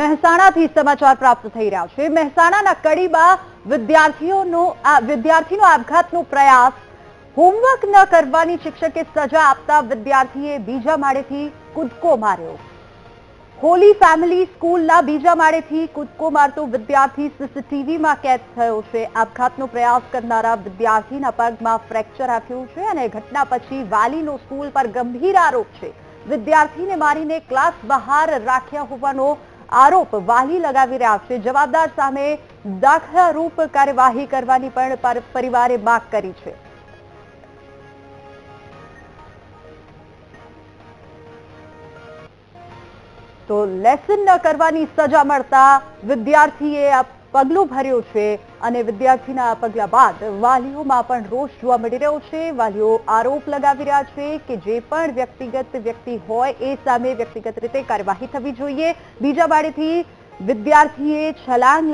મહેસાણાથી સમાચાર પ્રાપ્ત થઈ રહ્યા છે। મહેસાણાના કડીમાં વિદ્યાર્થીનો આપઘાતનો પ્રયાસ। હોમવર્ક ન કરવાની શિક્ષકે સજા આપતા વિદ્યાર્થીએ બીજા માળેથી કૂદકો માર્યો। હોલી ફેમિલી સ્કૂલના બીજા માળેથી કૂદકો મારતો વિદ્યાર્થી સીસીટીવીમાં કેદ થયો છે। આપઘાતનો પ્રયાસ કરનારા વિદ્યાર્થીના પગમાં ફ્રેક્ચર આવ્યું છે અને ઘટના પછી વાલીનો સ્કૂલ પર ગંભીર આરોપ છે। વિદ્યાર્થીને મારીને ક્લાસ બહાર રાખ્યા હોવાનો આરોપ વાલી લગાવી રહ્યા છે। જવાબદાર સામે દાખલારૂપ કાર્યવાહી કરવાની પણ પરિવારે માંગ કરી છે। તો લેસન ન કરવાની સજા મળતા વિદ્યાર્થીએ આ પગલું ભર્યું છે અને વિદ્યાર્થીના પગલા બાદ વાલીઓમાં પણ રોષ જોવા મળી રહ્યો છે। વાલીઓ આરોપ લગાવી રહ્યા છે કે જે પણ વ્યક્તિગત વ્યક્તિ હોય એ સામે વ્યક્તિગત રીતે કાર્યવાહી થવી જોઈએ। બીજા માળેથી વિદ્યાર્થીએ છલાંગ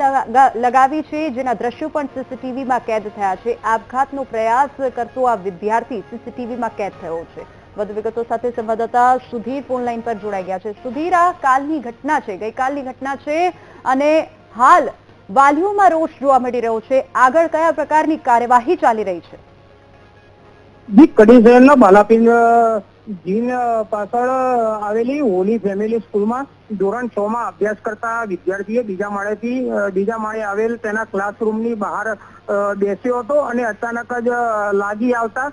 લગાવી છે, જેના દ્રશ્યો પણ સીસીટીવીમાં કેદ થયા છે। આપઘાતનો પ્રયાસ કરતો આ વિદ્યાર્થી સીસીટીવીમાં કેદ થયો છે। વધુ વિગતો સાથે સંવાદદાતા સુધીર ફોન લાઈન પર જોડાઈ ગયા છે। સુધીર, આ કાલની ઘટના છે, ગઈકાલની ઘટના છે અને હાલ વાલીઓમાં રોષ જોવા મળી રહ્યો છે। આગળ કયા પ્રકારની કાર્યવાહી ચાલી રહી છે? કડી શહેરના બાલાપીર જીન પાછળ આવેલી હોલી ફેમિલી સ્કૂલમાં ધોરણ 6 માં અભ્યાસ કરતા વિદ્યાર્થીએ બીજા માળે આવેલ તેના ક્લાસરૂમની બહાર બેસ્યો હતો અને અચાનક જ લાગી આવતા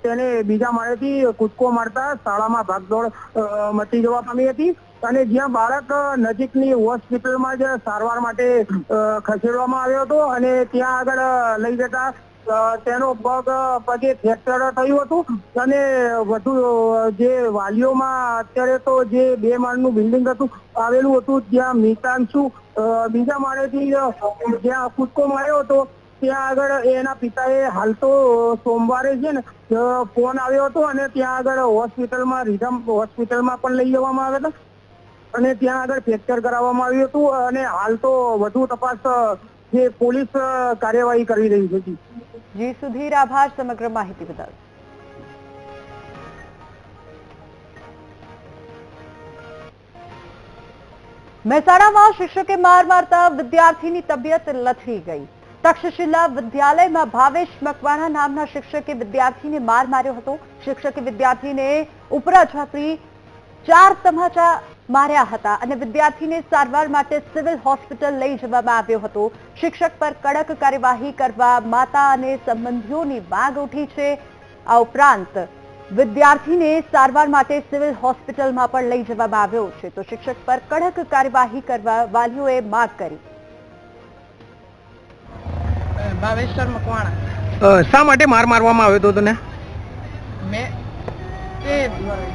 તેને બીજા માળેથી કૂદકો મારતા શાળામાં ભાગદોડ મચી જવા પામી હતી અને જ્યાં બાળક નજીકની હોસ્પિટલમાં જ સારવાર માટે ખસેડવામાં આવ્યો હતો અને ત્યાં આગળ લઈ જતા તેનો પગે ફ્રેક્ચર થયું હતું અને વધુ જે વાલીઓમાં અત્યારે તો જે 2 માળનું બિલ્ડિંગ હતું આવેલું હતું ત્યાં મિતાંશુ બીજા માળેથી જ્યાં કૂદકો માર્યો હતો ત્યાં આગળ એના પિતાએ હાલ તો સોમવારે છે ને ફોન આવ્યો હતો અને ત્યાં આગળ હોસ્પિટલમાં પણ લઈ જવામાં આવ્યા હતા અને ત્યાં આગળ ફ્રેક્ચર કરાવવામાં આવ્યું હતું અને હાલ તો વધુ તપાસ જે પોલીસ કાર્યવાહી કરી રહી છે। જી સુધીર, આભાર સમગ્ર માહિતી બદલ। મહેસાણામાં શિક્ષકે માર મારતા વિદ્યાર્થીની તબિયત લથડી ગઈ। તક્ષશિલા વિદ્યાલયમાં ભાવેશ મકવાણા નામના શિક્ષકે વિદ્યાર્થીને માર માર્યો હતો। શિક્ષકે વિદ્યાર્થીને ઉપરા છાપરી 4 તમાચા માર્યા હતા અને વિદ્યાર્થીને સારવાર માટે સિવિલ હોસ્પિટલ લઈ જવામાં આવ્યો હતો। શિક્ષક પર કડક કાર્યવાહી કરવા માતા અને સંબંધીઓની માંગ ઉઠી છે। આ ઉપરાંત વિદ્યાર્થીને સારવાર માટે સિવિલ હોસ્પિટલમાં પણ લઈ જવામાં આવ્યો છે, તો શિક્ષક પર કડક કાર્યવાહી કરવા વાલીઓએ માંગ કરી। ભાવેશ્વર મકવાણા। શા માટે માર મારવામાં આવ્યો હતો તને?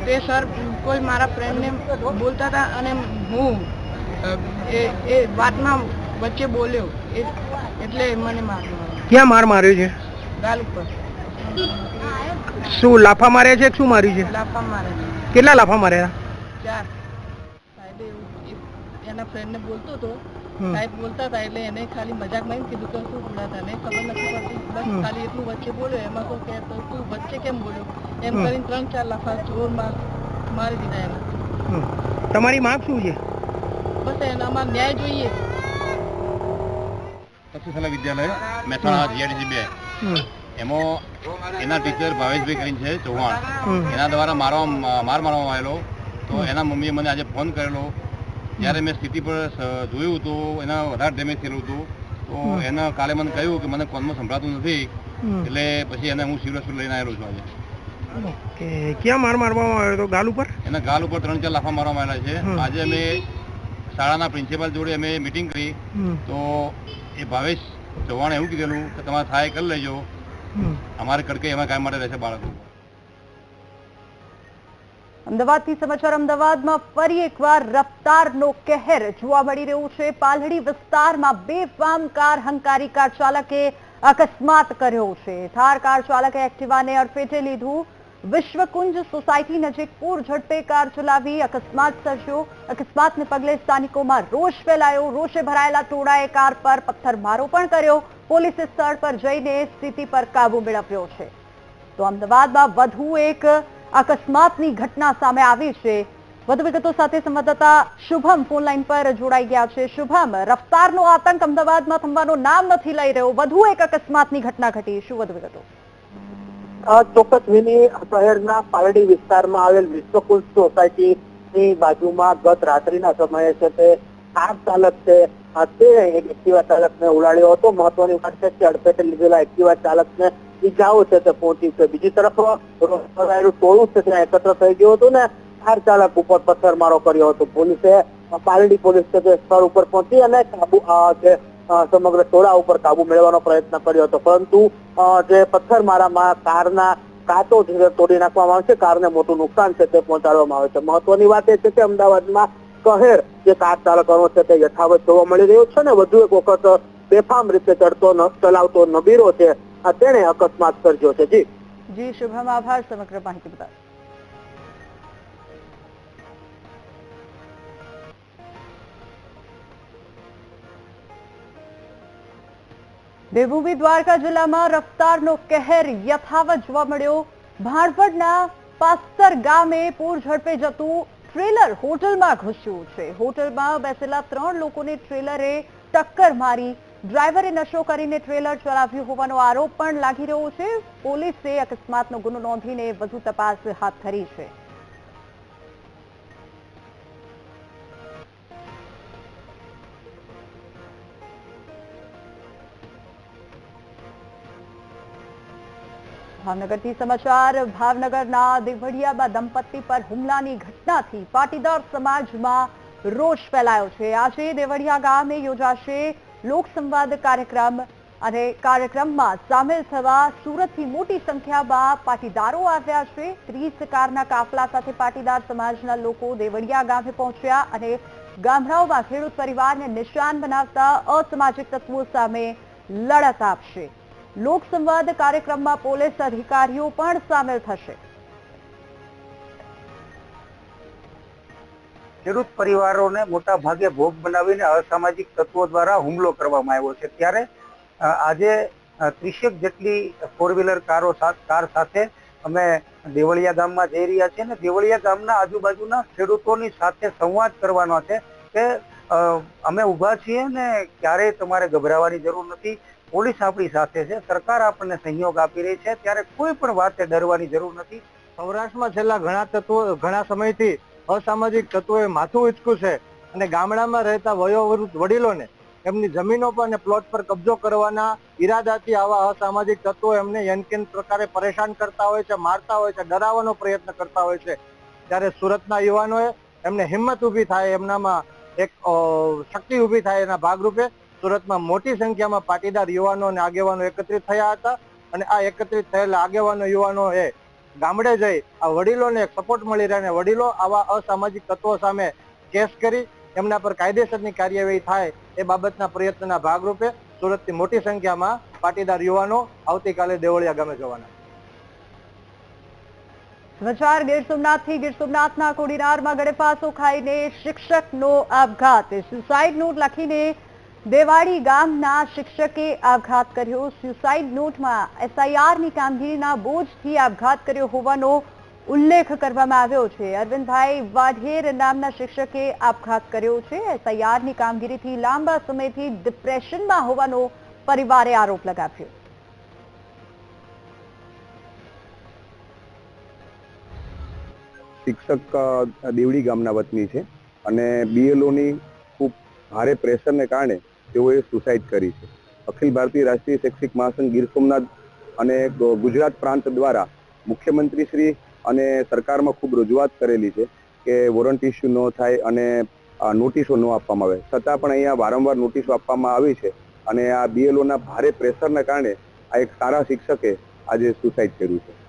તે સર કોઈ મારા ફ્રેન્ડને બોલતા હતા અને હું એ વાતમાં વચ્ચે બોલ્યો એટલે મને માર્યો। ક્યાં માર માર્યો છે? ગાલ ઉપર। શું લાફા માર્યા છે? શું માર્યું છે? લાફા માર્યા છે। કેટલા લાફા માર્યા? 4। સાહેબ એના ફ્રેન્ડને બોલતો હતો, સાહેબ બોલતા હતા એટલે એને ખાલી મજાકમાં એમ કીધું કે શું બોલા તને ખબર નથી પડતી, બસ ખાલી એટલું વચ્ચે બોલ્યો। એમાં તો કહેતો તું વચ્ચે કેમ બોલ્યો એમ કરીને 3-4 લાફા જોરમાં મારી દીધા એને। તમારી માંગ શું છે? બસ એને અમારે ન્યાય જોઈએ। તક્ષશિલા વિદ્યાલય મહેસાણા GIDC 2 એમાં એના ટીચર ભાવેશભાઈ કરીને છે ચૌહાણ, એના દ્વારા માર મારવામાં આવેલો। તો એના મમ્મીએ મને આજે ફોન કરેલો। જ્યારે મેં સ્થિતિ પર જોયું તો એના વધારે ડેમેજ થયેલું હતું, તો એને કાલે મને કહ્યું કે મને કોનમાં સંભળાતું નથી, એટલે પછી એને હું સિવિલ હોસ્પિટલ લઈને આવેલો છું આજે। ઓકે, ક્યાં માર મારવામાં આવ્યો હતો? ગાલ ઉપર? એના ગાલ ઉપર 3-4 લાફા મારવામાં આવેલા છે। આજે અમે શાળાના પ્રિન્સિપાલ જોડે અમે મિટિંગ કરી તો એ ભાવેશ ચૌહાણે એવું કીધેલું કે તમારે થાય કરી લેજો, અમારે કડકે એમાં કાયમ માટે રહેશે બાળકો। અમદાવાદથી સમાચાર। અમદાવાદમાં ફરી એકવાર રફતારનો કહેર જોવા મળી રહ્યો છે। પાલડી વિસ્તારમાં બેફામ કાર હંકારી કાર ચાલકે અકસ્માત કર્યો છે। થાર કાર ચાલકે એક્ટિવાને અડફેટે લીધું। વિશ્વકુંજ સોસાયટી નજીક પૂર ઝડપે કાર ચલાવી અકસ્માત સર્જ્યો। અકસ્માતને પગલે સ્થાનિકોમાં રોષ ફેલાયો। રોષે ભરાયેલા ટોળાએ કાર પર પથ્થરમારો પણ કર્યો। પોલીસે સ્થળ પર જઈને સ્થિતિ પર કાબુ મેળવ્યો છે। તો અમદાવાદમાં વધુ એક અકસ્માતની ઘટના સામે આવી છે। વધુ વિગતો સાથે સંવાદદાતા શુભમ ફોન લાઈન પર જોડાઈ ગયા છે. શુભમ, રફતારનો આતંક અમદાવાદમાં થમવાનું નામ નથી લઈ રહ્યો, વધુ એક અકસ્માતની ઘટના ઘટી, શું વધુ વિગતો? ચોક્કસ વિની, શહેરના પાલડી વિસ્તારમાં આવેલ વિશ્વકુલ સોસાયટીની બાજુમાં ગત રાત્રિના સમયે છે તે કાર ચાલક છે તે એક એક્ટિવા ચાલકને ઉડાડ્યો હતો. મહત્વની વાત છે કે અડફેટે લીધેલા એક્ટિવા ચાલકને ઈજાઓ છે તે પહોંચી છે. બીજી તરફ ટોળું છે ત્યાં એકત્ર થઈ ગયું હતું ને કાર ચાલક ઉપર પથ્થરમારો કર્યો હતો. પોલીસે પાલડી પોલીસ છે તે સ્થળ ઉપર પહોંચી અને સમગ્ર ટોળા ઉપર કાબુ મેળવવાનો પ્રયત્ન કર્યો હતો, પરંતુ જે પથ્થરમારામાં કારના કાચો તોડી નાખવામાં આવે છે, કારને મોટું નુકસાન છે તે પહોંચાડવામાં આવે છે. મહત્વની વાત એ છે કે અમદાવાદમાં કહેર જે કાર ચાલકોનો છે તે યથાવત જોવા મળી રહ્યો છે ને વધુ એક વખત બેફામ રીતે ચલાવતો નબીરો છે તેણે અકસ્માત સર્જ્યો છે. જી શુભમ, આભાર સમગ્ર માહિતી બદલ. દેવભૂમિ દ્વારકા જિલ્લામાં રફતારનો કહેર યથાવત જોવા મળ્યો. ભાણવડના પાસ્તર ગામે પૂર ઝડપે જતું ટ્રેલર હોટલમાં ઘૂસ્યું છે. હોટલમાં બેસેલા 3 લોકોને ટ્રેલરે ટક્કર મારી. ડ્રાઈવરે નશો કરીને ટ્રેલર ચલાવ્યું હોવાનો આરોપ પણ લાગી રહ્યો છે. પોલીસે અકસ્માતનો ગુનો નોંધીને વધુ તપાસ હાથ ધરી છે. ભાવનગરથી સમાચાર. ભાવનગરના દેવળિયામાં દંપતી પર હુમલાની ઘટનાથી પાટીદાર સમાજમાં રોષ ફેલાયો છે. આજે દેવળિયા ગામે યોજાશે લોકસંવાદ કાર્યક્રમ અને કાર્યક્રમમાં સામેલ થવા સુરતથી મોટી સંખ્યામાં પાટીદારો આવ્યા છે. 30 કારના કાફલા સાથે પાટીદાર સમાજના લોકો દેવળિયા ગામે પહોંચ્યા અને ગામડાઓમાં ખેડૂત પરિવારને નિશાન બનાવતા અસામાજિક તત્વો સામે લડત આપશે. લોકસંવાદ કાર્યક્રમમાં પોલીસ અધિકારીઓ પણ સામેલ થશે. ખેડૂત પરિવારોને મોટા ભાગે ભોગ બનાવીને અસામાજિક તત્વો દ્વારા હુમલો કરવામાં આવ્યો છે. ત્યારે આજે 30 જેટલી 4-વ્હીલર કાર સાથે અમે દેવળિયા ગામમાં જઈ રહ્યા છીએ અને દેવળિયા ગામના આજુબાજુના ખેડૂતોની સાથે સંવાદ કરવાનો છે કે અમે ઊભા છીએ ને ક્યારેય તમારે ગભરાવાની જરૂર નથી. પોલીસ આપણી સાથે છે, સરકાર આપણને સહયોગ આપી રહી છે, ત્યારે કોઈ પણ વાતે ડરવાની જરૂર નથી. સૌરાષ્ટ્રમાં છેલ્લા ઘણા સમયથી અસામાજિક તત્વોએ માથું ઉંચક્યું છે અને ગામડામાં રહેતા વયોવૃદ્ધ વડીલોને એમની જમીનો પર અને પ્લોટ પર કબજો કરવાના ઈરાદાથી આવા અસામાજિક તત્વો એમને યનકેન પ્રકારે પરેશાન કરતા હોય છે, મારતા હોય છે, ડરાવવાનો પ્રયત્ન કરતા હોય છે. ત્યારે સુરતના યુવાનોએ એમને હિંમત ઊભી થાય, એમનામાં એક શક્તિ ઊભી થાય એના ભાગરૂપે સુરતમાં મોટી સંખ્યામાં પાટીદાર યુવાનો અને આગેવાનો એકત્રિત થયા હતા અને આ એકત્રિત થયેલા આગેવાનો યુવાનોએ ગામડે જઈ આ વડીલોને સપોર્ટ મળી રહે અને વડીલો આવા અસામાજિક તત્વો સામે કેસ કરી એમના પર કાયદેસરની કાર્યવાહી થાય એ બાબતના પ્રયત્નના ભાગરૂપે સુરતથી મોટી સંખ્યામાં પાટીદાર યુવાનો આવતીકાલે દેવળિયા ગામે જવાના. સમાચાર ગીર સોમનાથથી. ગીર સોમનાથના કોડીનારમાં ગળેફાંસો ખાઈને શિક્ષકનો આપઘાત. સુસાઇડ નોટ લખીને દેવાડી ગામના શિક્ષકે આપઘાત કર્યો. સુસાઇડ નોટમાં SIRની કામગીરીના બોજથી આપઘાત કર્યો હોવાનો ઉલ્લેખ કરવામાં આવ્યો છે. અરવિંદભાઈ વાઢેર નામના શિક્ષકે આપઘાત કર્યો છે. SIRની કામગીરીથી લાંબા સમયથી ડિપ્રેશનમાં હોવાનો પરિવારે આરોપ લગાવ્યો. શિક્ષક દેવડી ગામના વતની છે અને BLOની ખૂબ ભારે પ્રેશરને કારણે તેઓએ સુસાઇડ કરી છે. અખિલ ભારતીય રાષ્ટ્રીય શૈક્ષિક મહાસંઘ ગીર સોમનાથ અને ગુજરાત પ્રાંત દ્વારા મુખ્યમંત્રી શ્રી અને સરકારમાં ખૂબ રજૂઆત કરેલી છે કે વોરંટ ઇસ્યુ ન થાય અને નોટિસો ન આપવામાં આવે, છતાં પણ અહીંયા વારંવાર નોટિસો આપવામાં આવી છે અને આ BLOના ભારે પ્રેશરને કારણે આ એક સારા શિક્ષકે આજે સુસાઇડ કર્યું છે.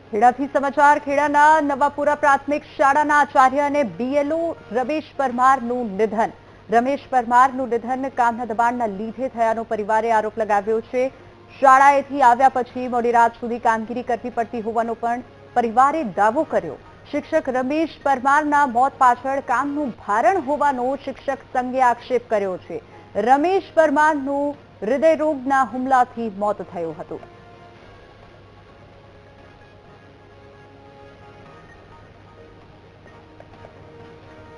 ખેડાથી સમાચાર. ખેડાના નવાપુરા પ્રાથમિક શાળાના આચાર્ય અને BLO રમેશ પરમારનું નિધન. રમેશ પરમારનું નિધન કામના દબાણના લીધે થયાનો પરિવારે આરોપ લગાવ્યો છે. શાળાએથી આવ્યા પછી મોડી રાત સુધી કામગીરી કરવી પડતી હોવાનો પણ પરિવારે દાવો કર્યો. શિક્ષક રમેશ પરમારના મોત પાછળ કામનું ભારણ હોવાનો શિક્ષક સંઘે આક્ષેપ કર્યો છે. રમેશ પરમારનું હૃદયરોગના હુમલાથી મોત થયું હતું.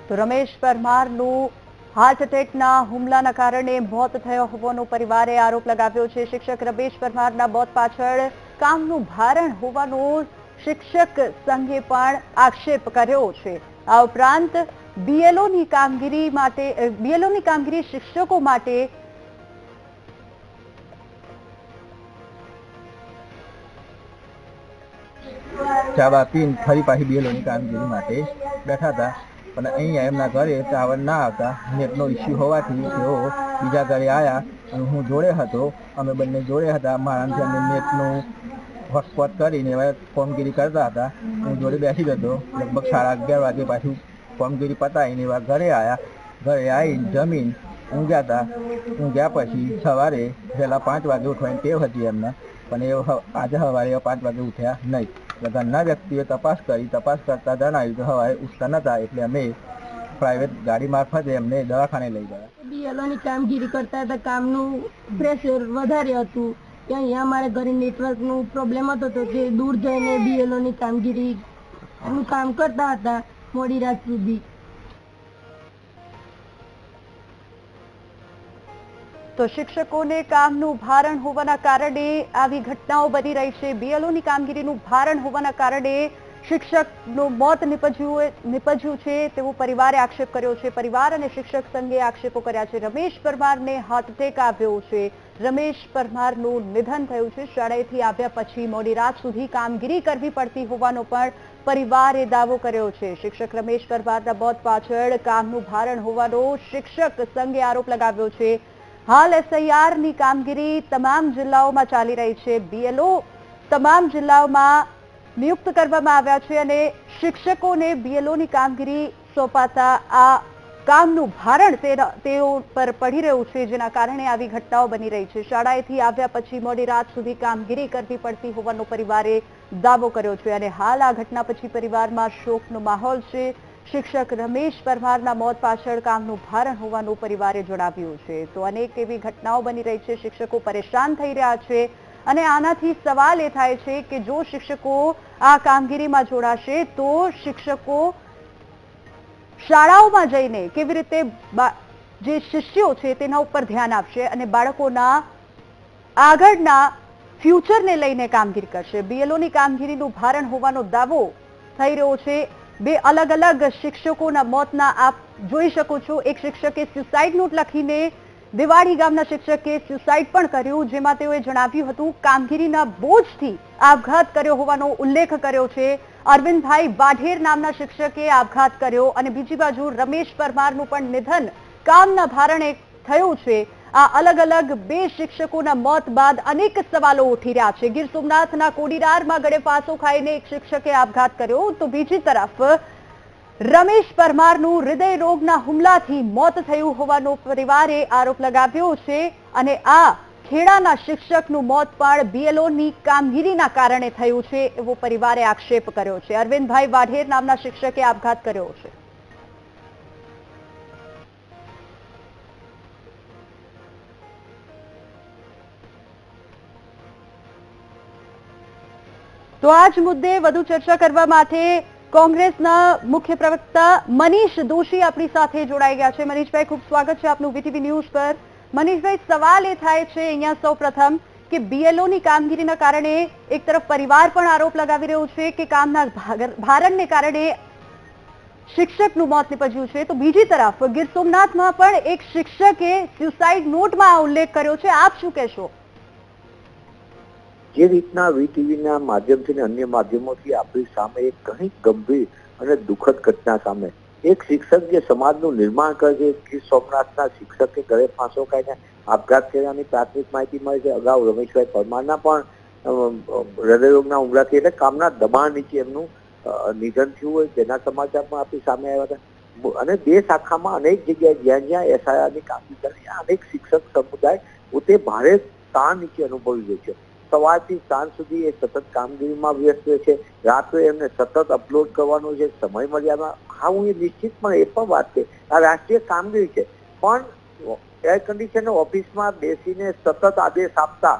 તો રમેશ પરમારનું હાર્ટ એટેકના હુમલાના કારણે મોત થયો હોવાનો પરિવારે આરોપ લગાવ્યો છે. શિક્ષક રમેશ પરમારના મોત પાછળ કામનું ભારણ હોવાનો શિક્ષક સંઘે પણ આક્ષેપ કર્યો છે. આ ઉપરાંત બીએલઓની કામગીરી શિક્ષકો માટે ચાવા પીને ફરી પાછી બીએલઓની કામગીરી માટે બેઠા હતા, પણ અહીંયા એમના ઘરે ટાવર ના આવતા નેટનો ઇસ્યુ હોવાથી તેઓ બીજા ઘરે આવ્યા અને હું જોડે હતો. અમે બંને જોડે હતા. મારાથી અમે નેટનું હોટસ્પોટ કરીને એવા કામગીરી કરતા હતા. હું જોડે બેસી જતો. લગભગ 11:30 વાગે પાછું કામગીરી પતાવીને એવા ઘરે આવ્યા. ઘરે આવીને જમીન ઊંઘ્યા હતા. ઊંઘ્યા પછી સવારે વહેલા 5 વાગે ઉઠવાની ટેવ હતી એમને, પણ એ આજે સવારે 5 વાગે ઉઠ્યા નહીં. ઘરના વ્યક્તિએ તપાસ કરતા જણાવ્યું કે સવારે ઉઠતા નતા, એટલે અમે પ્રાઇવેટ ગાડી મારફતે એમને દવાખાને લઈ ગયા. બીએલઓની કામગીરી કરતા હતા. કામનું પ્રેશર વધારે હતું. અહીંયા અમારે ઘરે નેટવર્કનું પ્રોબ્લેમ હતો, તો તે દૂર જઈને બીએલઓની કામગીરીનું કામ કરતા હતા મોડી રાત સુધી. તો શિક્ષકોને કામનું ભારણ હોવાના કારણે આવી ઘટનાઓ બની રહી છે. બીએલઓની કામગીરીનું ભારણ હોવાના કારણે શિક્ષકનું મોત નિપજ્યું છે તેવો પરિવારે આક્ષેપ કર્યો છે. પરિવાર અને શિક્ષક સંઘે આક્ષેપો કર્યા છે. રમેશ પરમારને હાર્ટ એટેક આવ્યો છે. રમેશ પરમારનું નિધન થયું છે. શાળાએથી આવ્યા પછી મોડી રાત સુધી કામગીરી કરવી પડતી હોવાનો પણ પરિવારે દાવો કર્યો છે. શિક્ષક રમેશ પરમારના મોત પાછળ કામનું ભારણ હોવાનો શિક્ષક સંઘે આરોપ લગાવ્યો છે. હાલ એસઆઈઆરની કામગીરી તમામ જિલ્લાઓમાં ચાલી રહી છે. બીએલઓ તમામ જિલ્લાઓમાં નિયુક્ત કરવામાં આવ્યા છે અને શિક્ષકોને બીએલઓની કામગીરી સોંપાતા આ કામનું ભારણ તેઓ પર પડી રહ્યું છે, જેના કારણે આવી ઘટનાઓ બની રહી છે. શાળાએથી આવ્યા પછી મોડી રાત સુધી કામગીરી કરવી પડતી હોવાનો પરિવારે દાવો કર્યો છે અને હાલ આ ઘટના પછી પરિવારમાં શોકનો માહોલ છે. શિક્ષક રમેશ પરમારના મોત પાછળ કામનું ભારણ હોવાનું પરિવારે જણાવ્યું છે. તો અનેક એવી ઘટનાઓ બની રહી છે. શિક્ષકો પરેશાન થઈ રહ્યા છે અને આનાથી સવાલ એ થાય છે કે જો શિક્ષકો આ કામગીરીમાં જોડાશે તો શિક્ષકો શાળાઓમાં જઈને કેવી રીતે જે શિષ્યો છે તેના ઉપર ધ્યાન આપશે અને બાળકોના આગળના ફ્યુચરને લઈને કામગીરી કરશે. બીએલઓની કામગીરીનું ભારણ હોવાનો દાવો થઈ રહ્યો છે. બે અલગ અલગ શિક્ષકોના મોતના આપ જોઈ શકો છો. એક શિક્ષકે સ્યુસાઇડ નોટ લખીને દિવાળી ગામના શિક્ષકે સ્યુસાઇડ પણ કર્યું, જેમાં તેઓએ જણાવ્યું હતું કામગીરીના બોજથી આપઘાત કર્યો હોવાનો ઉલ્લેખ કર્યો છે. અરવિંદભાઈ વાઢેર નામના શિક્ષકે આપઘાત કર્યો અને બીજી બાજુ રમેશ પરમારનું પણ નિધન કામના ભારણે થયું છે. આ અલગ અલગ બે શિક્ષકોના મોત બાદ અનેક સવાલો ઉઠી રહ્યા છે. ગીર સોમનાથના કોડીનારમાં ગળે ફાંસો ખાઈને એક શિક્ષકે આપઘાત કર્યો, તો બીજી તરફ રમેશ પરમારનું હૃદય રોગના હુમલાથી મોત થયું હોવાનો પરિવારે આરોપ લગાવ્યો છે અને આ ખેડાના શિક્ષકનું મોત પણ બીએલઓની કામગીરીના કારણે થયું છે એવો પરિવારે આક્ષેપ કર્યો છે. અરવિંદભાઈ વાઢેર નામના શિક્ષકે આપઘાત કર્યો છે. તો આ જ મુદ્દે વધુ ચર્ચા કરવા માટે કોંગ્રેસના મુખ્ય પ્રવક્તા મનીષ દોશી આપણી સાથે જોડાઈ ગયા છે. મનીષભાઈ, ખૂબ સ્વાગત છે આપનું વીટીવી ન્યૂઝ પર. મનીષભાઈ, સવાલ એ થાય છે અહીંયા સૌપ્રથમ કે બીએલઓની કામગીરીના કારણે એક તરફ પરિવાર પણ આરોપ લગાવી રહ્યો છે કે કામના ભારણને કારણે શિક્ષકનું મોત નિપજ્યું છે, તો બીજી તરફ ગીર સોમનાથમાં પણ એક શિક્ષકે સ્યુસાઇડ નોટમાં આ ઉલ્લેખ કર્યો છે. આપ શું કહેશો? જે રીતના વીટીવીના માધ્યમથી અન્ય માધ્યમોથી આપણી સામે એક ઘણી ગંભીર અને દુઃખદ ઘટના સામે એક શિક્ષક જે સમાજનું નિર્માણ કરે છે, ગીર સોમનાથના શિક્ષકે ગળે ફાંસો ખાઈને આપઘાત કર્યાની પ્રાથમિક માહિતી મળી છે. અગાઉ રમેશભાઈ પરમારના પણ હૃદયરોગના હુમલાથી એટલે કામના દબાણ નીચે એમનું નિધન થયું હોય તેના સમાચાર પણ આપણી સામે આવ્યા હતા. અને દેશ આખામાં અનેક જગ્યાએ જ્યાં જ્યાં એસઆઈઆરની કામગીરી કરે અનેક શિક્ષક સમુદાય પોતે ભારે તાણ નીચે અનુભવી રહ્યો છે. સવારથી સાંજ સુધી એ સતત કામગીરીમાં વ્યસ્ત રહે છે. રાત્રે એમને સતત અપલોડ કરવાનું છે સમય મર્યાદા. હા, હું એ નિશ્ચિતપણે એ પણ વાત છે આ રાષ્ટ્રીય કામગીરી છે, પણ એર કન્ડિશન ઓફિસમાં બેસીને સતત આદેશ આપતા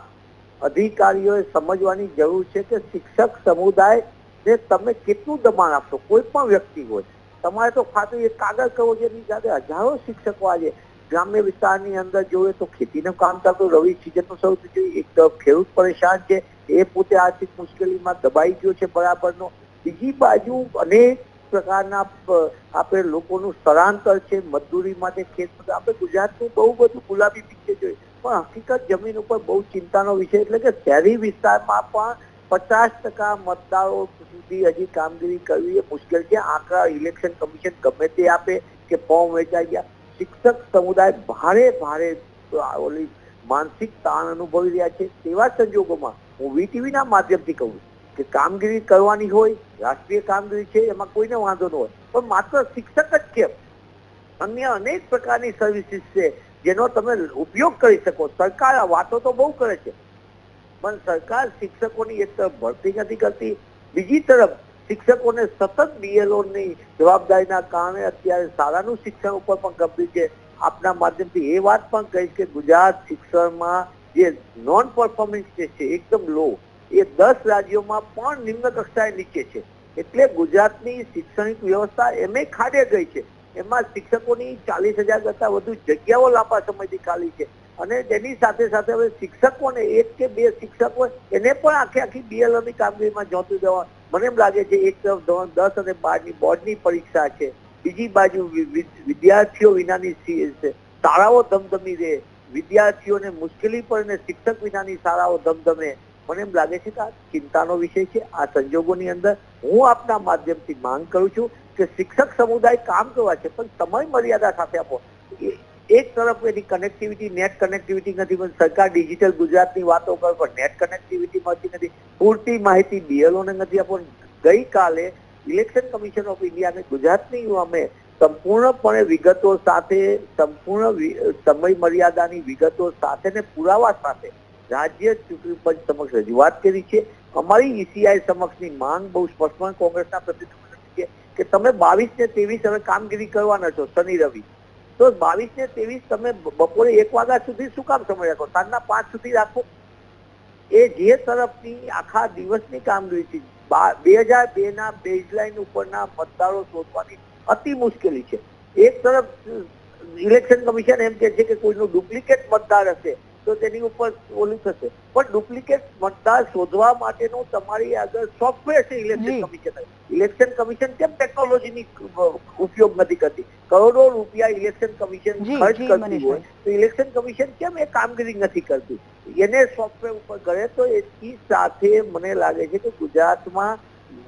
અધિકારીઓએ સમજવાની જરૂર છે કે શિક્ષક સમુદાયને તમે કેટલું દબાણ આપશો. કોઈ પણ વ્યક્તિ હોય તમારે તો ખાતું એક કાગળ કરવો છે, એની સાથે હજારો શિક્ષકો આજે ગ્રામ્ય વિસ્તારની અંદર જોઈએ તો ખેતીનું કામ ચાલતું, રવિ સિઝનનું શરૂ થયું છે, એક તરફ ખેડૂત પરેશાન છે, એ પોતે આર્થિક મુશ્કેલીમાં દબાઈ ગયો છે બરાબરનો, બીજી બાજુ અનેક પ્રકારના આપણે લોકોનું સ્થળાંતર છે મજદૂરી માટે, ખેત આપણે ગુજરાતનું બહુ બધું ગુલાબી પિક્ચર જોઈએ, પણ હકીકત જમીન ઉપર બહુ ચિંતાનો વિષય એટલે કે શહેરી વિસ્તારમાં પણ 50% મતદારો સુધી હજી કામગીરી કરવી એ મુશ્કેલ છે. આંકડા ઇલેક્શન કમિશન ગમે તે આપે કે ફોર્મ વેચાઈ ગયા, શિક્ષક સમુદાય ભારે ઓલી માનસિક તાણ અનુભવી રહ્યા છે. તેવા સંજોગોમાં હું વીટીવીના માધ્યમથી કહું કે કામગીરી કરવાની હોય, રાષ્ટ્રીય કામગીરી છે એમાં કોઈને વાંધો ન હોય, પણ માત્ર શિક્ષક જ કેમ, અન્ય અનેક પ્રકારની સર્વિસીસ છે જેનો તમે ઉપયોગ કરી શકો. સરકાર આ વાતો તો બહુ કરે છે, પણ સરકાર શિક્ષકોની એક તરફ ભરતી નથી કરતી, બીજી તરફ શિક્ષકોને સતત BLOની જવાબદારીના કારણે અત્યારે શાળાનું શિક્ષણ ઉપર પણ ગંભીર છે. આપના માધ્યમથી એ વાત પણ કહીશ કે ગુજરાત શિક્ષણમાં જે નોન પરફોર્મિંગ સ્ટેટ છે એકદમ લો, એ 10 રાજ્યોમાં પણ નિમ્ન કક્ષાએ નીચે છે. એટલે ગુજરાતની શૈક્ષણિક વ્યવસ્થા એમે ખાડે ગઈ છે. એમાં શિક્ષકોની 40,000 કરતા વધુ જગ્યાઓ લાંબા સમયથી ખાલી છે, અને તેની સાથે સાથે હવે શિક્ષકોને 1 કે 2 શિક્ષક હોય એને પણ આખી BLOની કામગીરીમાં જોતું જવા. મને એમ લાગે છે એક તરફ ધોરણ 10 અને 12ની બોર્ડની પરીક્ષા છે, બીજી બાજુ વિદ્યાર્થીઓ વિનાની શાળાઓ ધમધમી રહે, વિદ્યાર્થીઓને મુશ્કેલી પડે ને શિક્ષક વિનાની શાળાઓ ધમધમે. મને એમ લાગે છે કે આ ચિંતાનો વિષય છે. આ સંજોગોની અંદર હું આપના માધ્યમથી માંગ કરું છું કે શિક્ષક સમુદાય કામ કરવા છે, પણ સમય મર્યાદા સાથે આપો. એક તરફ એની કનેક્ટિવિટી, નેટ કનેક્ટિવિટી નથી, પણ સરકાર ડિજિટલ ગુજરાતની વાતો કરે પણ નેટ કનેક્ટિવિટી મળતી નથી, પૂરતી માહિતી BLOને નથી આપો. ગઈકાલે ઇલેક્શન કમિશન ઓફ ઇન્ડિયાને ગુજરાતની અમે સંપૂર્ણપણે વિગતો સાથે, સંપૂર્ણ સમય મર્યાદાની વિગતો સાથે ને પુરાવા સાથે રાજ્ય ચૂંટણી પંચ સમક્ષ રજૂઆત કરી છે. અમારી ECI સમક્ષની માંગ બહુ સ્પષ્ટપણે કોંગ્રેસના પ્રતિનિધિ છે કે તમે 22 ને 23 હવે કામગીરી કરવાના છો શનિ રવિ, તો 22 ને 23 તમે બપોરે 1 વાગ્યા સુધી શું કામ સમય રાખો, સાંજના 5 સુધી રાખો. એ જે તરફની આખા દિવસની કામગીરી છે, 2002ના બેઝલાઇન ઉપરના મતદારો શોધવાની અતિ મુશ્કેલી છે. એક તરફ ઇલેક્શન કમિશન એમ કે છે કે કોઈનું ડુપ્લિકેટ મતદાર હશે તો તેની ઉપર ઓલું થશે, પણ ડુપ્લિકેટ મતદાર શોધવા માટેનું તમારી આગળ સોફ્ટવેર છે ઇલેક્શન કમિશન. ઇલેક્શન કમિશન કેમ ટેકનોલોજીની ઉપયોગ નથી કરતી? કરોડો રૂપિયા ઇલેક્શન કમિશન ખર્ચ કરતી હોય તો ઇલેક્શન કમિશન કેમ એ કામગીરી નથી કરતી? એને સોફ્ટવેર ઉપર કરે તો એની સાથે મને લાગે છે કે ગુજરાતમાં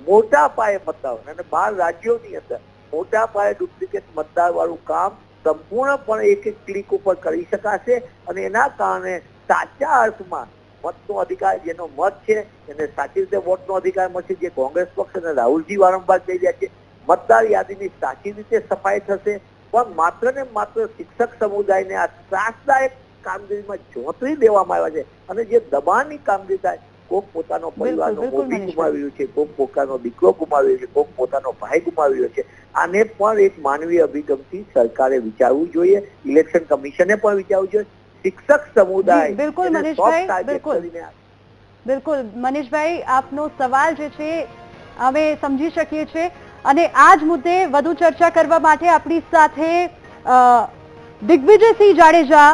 મોટા પાયે મતદારો અને 12 રાજ્યોની અંદર મોટા પાયે ડુપ્લિકેટ મતદાર વાળું કામ સંપૂર્ણપણે એક ક્લિક ઉપર કરી શકાશે, અને એના કારણે સાચા અર્થમાં મતનો અધિકાર, જેનો મત છે એને સાચી રીતે વોટનો અધિકાર મળશે. જે કોંગ્રેસ પક્ષ અને રાહુલજી વારંવાર કહી રહ્યા છે, મતદાર યાદીની સાચી રીતે સફાઈ થશે. પણ માત્ર ને માત્ર શિક્ષક સમુદાયને આ ત્રાસદાયક કામગીરીમાં જોતરી દેવામાં આવ્યા છે, અને જે દબાણની કામગીરી થાય, કોક પોતાનો પરિવારનો મોભી ગુમાવી રહ્યો છે, કોક પોતાનો દીકરો ગુમાવી રહ્યો છે, કોક પોતાનો ભાઈ ગુમાવી રહ્યો છે. આને પણ એક માનવીય અભિગમથી સરકારે વિચારવું જોઈએ, ઇલેક્શન કમિશને પણ વિચારવું જોઈએ. શિક્ષક સમુદાય બિલકુલ મનીષભાઈ, બિલકુલ મનીષભાઈ, આપનો સવાલ જે છે અમે સમજી શકીએ છીએ, અને આ જ મુદ્દે વધુ ચર્ચા કરવા માટે આપણી સાથે દિગ્વિજયસિંહ જાડેજા,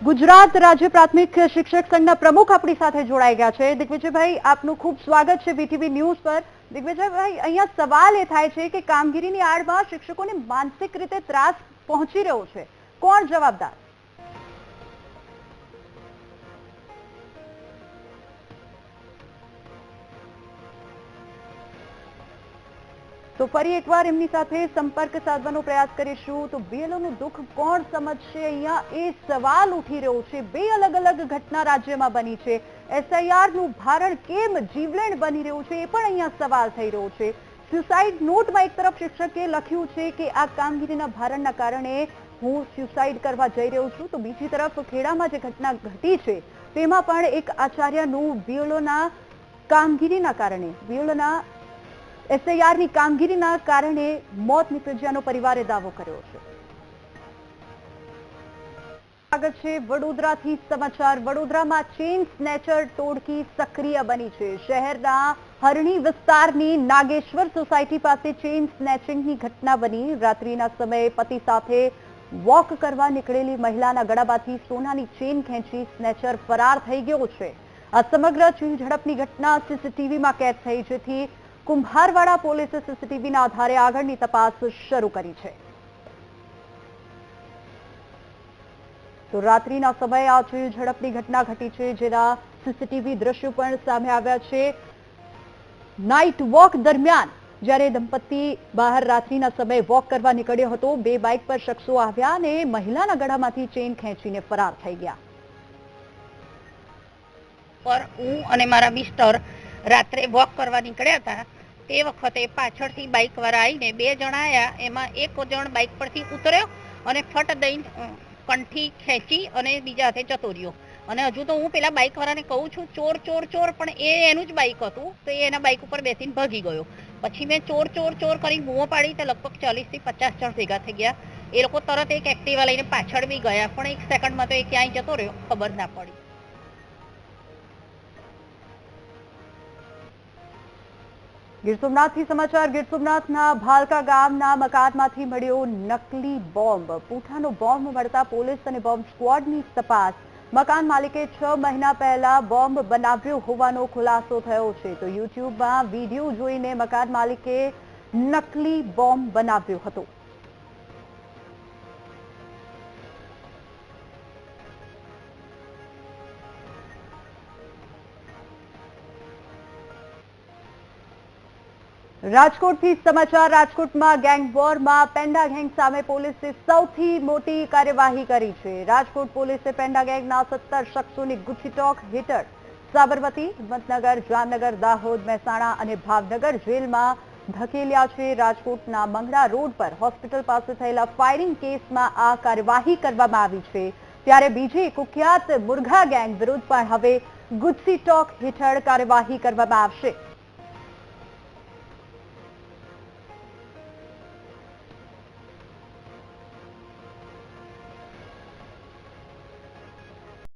ગુજરાત રાજ્ય પ્રાથમિક શિક્ષક સંઘના પ્રમુખ આપણી સાથે જોડાઈ ગયા છે. દિગ્વિજયભાઈ, આપનું ખૂબ સ્વાગત છે BTV ન્યૂઝ પર. દિગ્વિજયભાઈ, અહીંયા સવાલ એ થાય છે કે કામગીરીની આડમાં શિક્ષકોને માનસિક રીતે ત્રાસ પહોંચી રહ્યો છે, કોણ જવાબદાર? તો ફરી એકવાર એમની સાથે સંપર્ક સાધવાનો પ્રયાસ કરીશું. તો BLOનું દુઃખ કોણ સમજશે, અહીંયા એ સવાલ ઉઠી રહ્યો છે. 2 અલગ અલગ ઘટના રાજ્યમાં બની છે. SIRનું ભારણ કેમ જીવલેણ બની રહ્યું છે, એ પણ અહીંયા સવાલ થઈ રહ્યો છે. સ્યુસાઇડ નોટમાં એક તરફ શિક્ષકે લખ્યું છે કે આ કામગીરીના ભારણના કારણે હું સ્યુસાઇડ કરવા જઈ રહ્યો છું, તો બીજી તરફ ખેડામાં જે ઘટના ઘટી છે તેમાં પણ એક આચાર્યનું BLOના કામગીરીના કારણે, BLOના SIRની કામગીરીના કારણે મોત નીપજ્યાનો પરિવારે દાવો કર્યો છે. સ્વાગત છે વડોદરાથી સમાચાર. વડોદરામાં ચેઇન સ્નેચર ટોળકી સક્રિય બની છે. શહેરના હરણી વિસ્તારની નાગેશ્વર સોસાયટી પાસે ચેઇન સ્નેચિંગની ઘટના બની. રાત્રિના સમયે પતિ સાથે વોક કરવા નીકળેલી મહિલાના ગળામાંથી સોનાની ચેઇન ખેંચી સ્નેચર ફરાર થઈ ગયો છે. આ સમગ્ર ઝડપની ઘટના સીસીટીવીમાં કેદ થઈ, જેથી કુંભારવાડા પોલીસે સીસીટીવીના આધારે આગળની તપાસ શરૂ કરી છે. તો રાત્રિના સમયે આ ઝડપની ઘટના ઘટી છે, જેના સીસીટીવી દ્રશ્યો પણ સામે આવ્યા છે. નાઇટ વોક દરમિયાન જ્યારે દંપતી બહાર રાત્રિના સમયે વોક કરવા નીકળ્યો હતો, બે બાઇક પર શખ્સો આવ્યા અને મહિલાના ગળામાંથી ચેઇન ખેંચીને ફરાર થઈ ગયા. પર હું અને મારા મિસ્ટર રાત્રે વોક કરવા નીકળ્યા હતા. તે વખતે પાછળથી બાઇક વાળા આવીને બે જણા આવ્યા. એમાં એક જણ બાઇક પરથી ઉતર્યો અને ફટ દઈને કંઠી ખેંચી અને બીજા હાથે જતો રહ્યો. અને હજુ તો હું પેલા બાઇક વાળાને કહું છું ચોર ચોર ચોર, પણ એ એનું જ બાઇક હતું, તો એ એના બાઇક ઉપર બેસીને ભાગી ગયો. પછી મેં ચોર ચોર ચોર કરી બૂમો પાડી તો લગભગ 40 થી 50 જણ ભેગા થઈ ગયા. એ લોકો તરત એક એક્ટિવા લઈને પાછળ બી ગયા, પણ એક સેકન્ડમાં તો એ ક્યાંય જતો રહ્યો, ખબર ના પડી. ગીર સોમનાથથી સમાચાર. ગીર સોમનાથના ભાલકા ગામના મકાનમાંથી મળ્યો નકલી બોમ્બ. પૂઠાનો બોમ્બ મળતા પોલીસ અને બોમ્બ સ્ક્વોડની તપાસ. મકાન માલિકે 6 મહિના પહેલા બોમ્બ બનાવ્યો હોવાનો ખુલાસો થયો છે. તો યુટ્યુબમાં વિડીયો જોઈને મકાન માલિકે નકલી બોમ્બ બનાવ્યો હતો. રાજકોટથી સમાચાર. રાજકોટમાં ગેંગ વોરમાં પેન્ડા ગેંગ સામે પોલીસે સૌથી મોટી કાર્યવાહી કરી છે. રાજકોટ પોલીસે પેન્ડા ગેંગના 17 શખ્સોની ગુજસીટોક હેઠળ સાબરમતી, હિંમતનગર, જામનગર, દાહોદ, મહેસાણા અને ભાવનગર જેલમાં ધકેલ્યા છે. રાજકોટના મંગળા રોડ પર હોસ્પિટલ પાસે થયેલા ફાયરિંગ કેસમાં આ કાર્યવાહી કરવામાં આવી છે. ત્યારે બીજી કુખ્યાત મુરઘા ગેંગ વિરુદ્ધ પણ હવે ગુજસીટોક હેઠળ કાર્યવાહી કરવામાં આવશે.